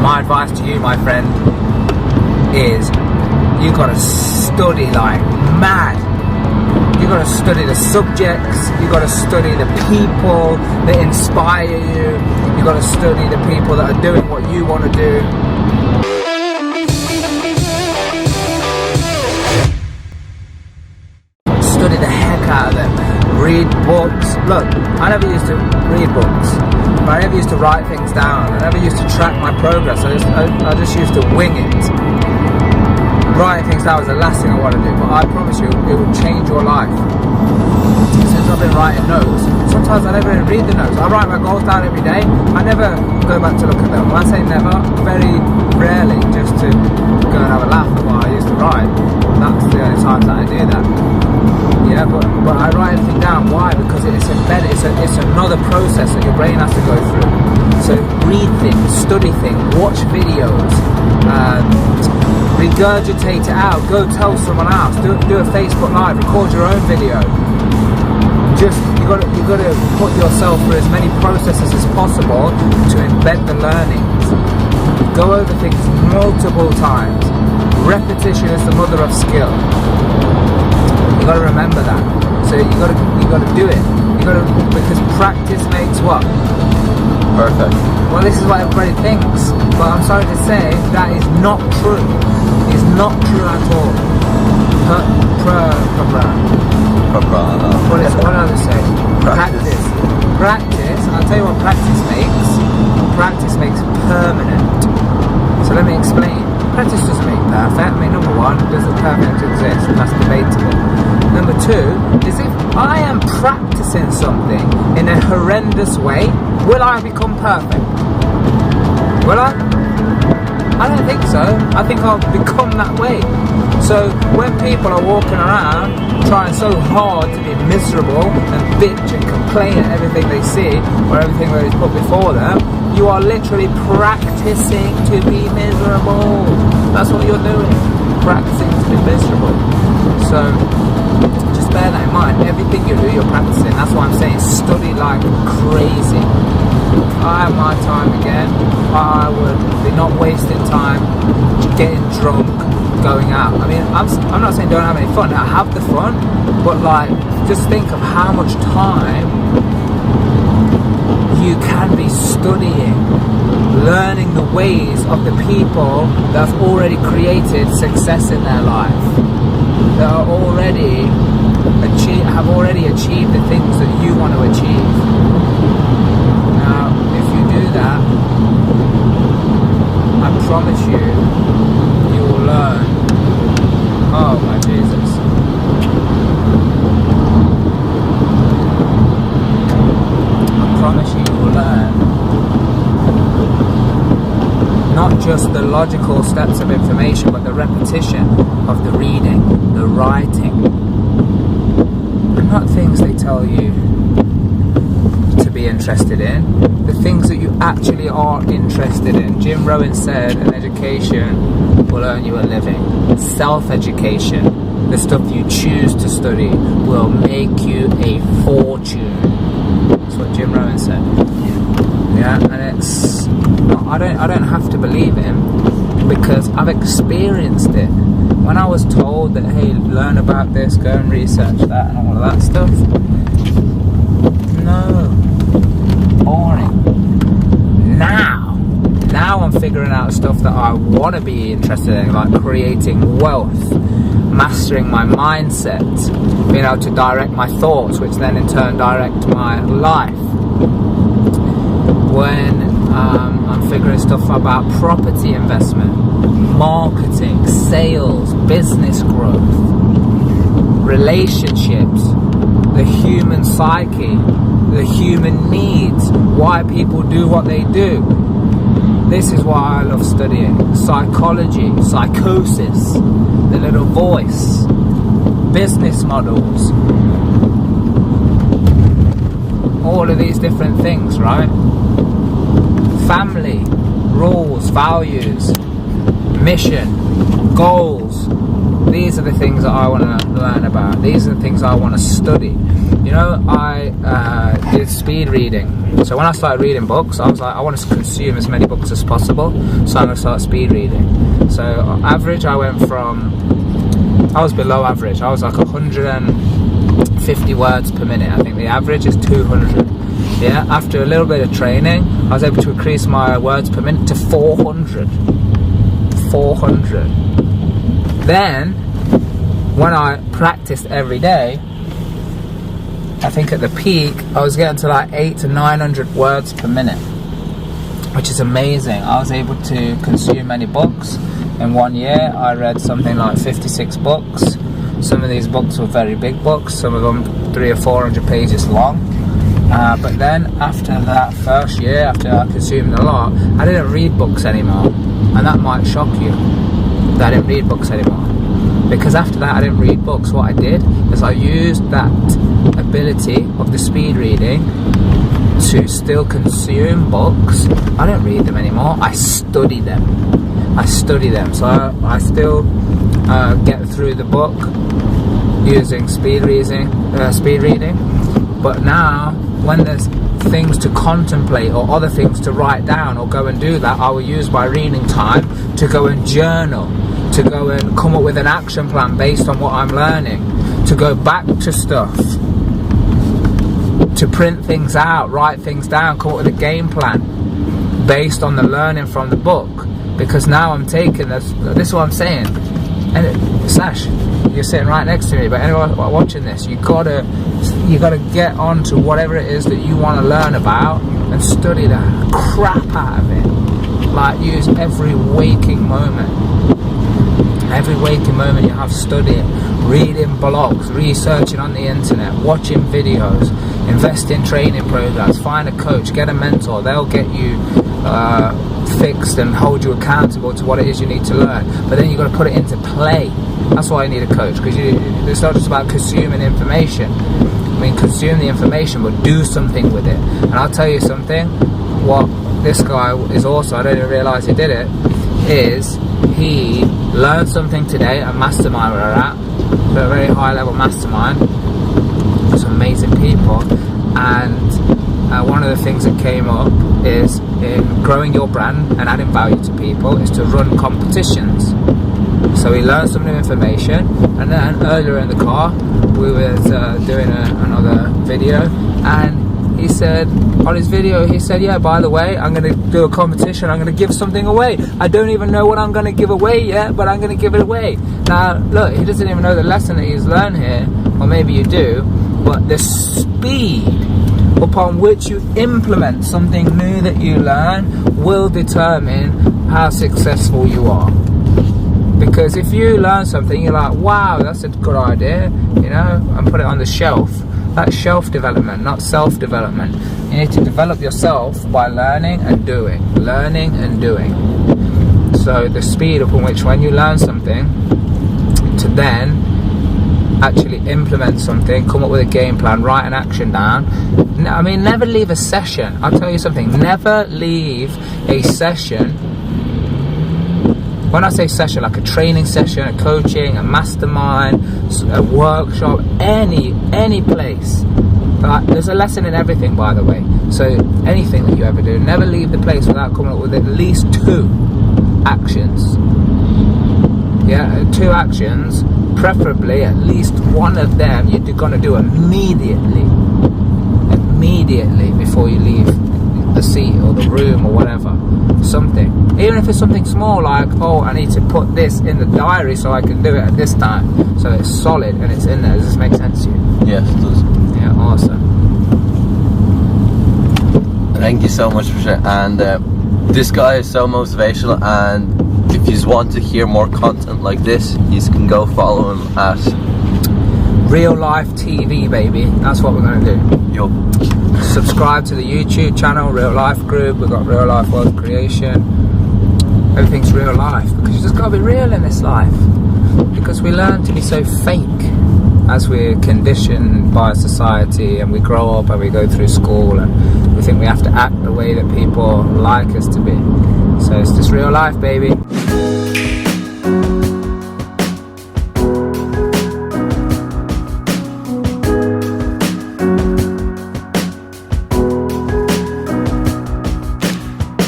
my advice to you, my friend, is you gotta study like mad. You gotta study the subjects, you gotta study the people that inspire you, you gotta study the people that are doing what you want to do. Study the heck out of them. Read books. Look, I never used to read books, but I never used to write things down. I never used to track my progress. I just used to wing it. Writing things down was the last thing I want to do, but I promise you, it will change your life. Since I've been writing notes, sometimes I never even read the notes. I write my goals down every day. I never go back to look at them. When I say never, very rarely, just to go and have a laugh at what I used to write. That's the only times that I do that. Yeah, but I write everything down. Why? Because it's embedded. It's another process that your brain has to go through. So read things, study things, watch videos, regurgitate it out. Go tell someone else. Do a Facebook Live. Record your own video. Just you got to put yourself through as many processes as possible to embed the learnings. Go over things multiple times. Repetition is the mother of skill. You got to remember that. So you got to do it. Because practice makes what? Perfect. Well, this is what everybody thinks, but I'm sorry to say that is not true. It's not true at all. What does it say? Practice. Practice. I'll tell you what practice makes. Practice makes permanent. So let me explain. Practice doesn't make perfect. I mean, number one, does the perfect exist? That's debatable. Number two is if I am practicing something in a horrendous way, will I become perfect? Will I? I don't think so. I think I'll become that way. So when people are walking around trying so hard to be miserable and bitch and complain at everything they see or everything that is put before them, you are literally practicing to be miserable. That's what you're doing. Practicing to be miserable. So just bear that in mind. Everything you do, you're practicing. That's why I'm saying study like crazy. If I had my time again, I would be not wasting time getting drunk, going out. I mean, I'm not saying don't have any fun. I have the fun, but like, just think of how much time you can be studying, learning the ways of the people that have already created success in their life, that are have already achieved the things that you want to achieve. Now, if you do that, I promise you, you will learn. Oh my Jesus. I promise you will learn not just the logical steps of information, but the repetition of the reading, the writing, and not things they tell you to be interested in, the things that you actually are interested in. Jim Rohn said an education will earn you a living. Self-education, the stuff you choose to study, will make you a fortune. That's what Jim Rohn said. Yeah, and it's I don't have to believe him, because I've experienced it. When I was told that, hey, learn about this, go and research that and all of that stuff, no, boring. Now I'm figuring out stuff that I want to be interested in, like creating wealth, mastering my mindset, being able to direct my thoughts, which then in turn direct my life. When I'm figuring stuff about property investment, marketing, sales, business growth, relationships, the human psyche, the human needs, why people do what they do. This is why I love studying. Psychology, psychosis, the little voice, business models, all of these different things, right? Family, rules, values, mission, goals. These are the things that I want to learn about. These are the things I want to study. You know, I did speed reading. So when I started reading books, I was like, I want to consume as many books as possible, so I'm going to start speed reading. So average, I was below average. I was like 150 words per minute. I think the average is 200. Yeah, after a little bit of training, I was able to increase my words per minute to 400. 400. Then, when I practiced every day, I think at the peak, I was getting to like 800 to 900 words per minute, which is amazing. I was able to consume many books. In 1 year, I read something like 56 books. Some of these books were very big books, some of them 300 or 400 pages long. But then, after that first year, after I consumed a lot, I didn't read books anymore. And that might shock you, that I didn't read books anymore. Because after that, I didn't read books. What I did is I used that ability of the speed reading to still consume books. I don't read them anymore, I study them. So I still get through the book using speed reading. But now, when there's things to contemplate or other things to write down or go and do that, I will use my reading time to go and journal, to go and come up with an action plan based on what I'm learning, to go back to stuff, to print things out, write things down, come up with a game plan based on the learning from the book. Because now I'm taking this is what I'm saying. And Sash, you're sitting right next to me, but anyone watching this, you gotta get on to whatever it is that you want to learn about and study the crap out of it. Like, use every waking moment. Every waking moment you have studying, reading blogs, researching on the internet, watching videos, invest in training programs, find a coach, get a mentor. They'll get you fixed and hold you accountable to what it is you need to learn. But then you've got to put it into play. That's why you need a coach, because it's not just about consuming information. I mean, consume the information, but do something with it. And I'll tell you something, what this guy is also, I didn't even realise he did it, is he learned something today, a mastermind we're at, a very high level mastermind, some amazing people, and one of the things that came up is in growing your brand and adding value to people is to run competitions. So he learned some new information, and then earlier in the car we were doing another video, and he said, on his video, he said, yeah, by the way, I'm going to do a competition, I'm going to give something away. I don't even know what I'm going to give away yet, but I'm going to give it away. Now, look, he doesn't even know the lesson that he's learned here, or maybe you do, but the speed upon which you implement something new that you learn will determine how successful you are. Because if you learn something, you're like, wow, that's a good idea, you know, and put it on the shelf. That's shelf development, not self-development. You need to develop yourself by learning and doing. Learning and doing. So the speed upon which, when you learn something, to then actually implement something, come up with a game plan, write an action down. I mean, never leave a session. I'll tell you something, never leave a session. When I say session, like a training session, a coaching, a mastermind, a workshop, any place. There's a lesson in everything, by the way. So anything that you ever do, never leave the place without coming up with at least 2 actions. Yeah, 2 actions, preferably at least one of them you're going to do immediately before you leave the seat or the room or whatever. Something, even if it's something small, like, oh, I need to put this in the diary so I can do it at this time, so it's solid and it's in there. Does this make sense to you? Yes, it does. Yeah, awesome. Thank you so much for sharing. And this guy is so motivational, and if you want to hear more content like this, you can go follow him at Real Life TV, baby. That's what we're going to do. Yup. Subscribe to the YouTube channel, Real Life Group. We've got Real Life World Creation. Everything's real life, because you just got to be real in this life. Because we learn to be so fake as we're conditioned by society, and we grow up and we go through school and we think we have to act the way that people like us to be. So it's just real life, baby.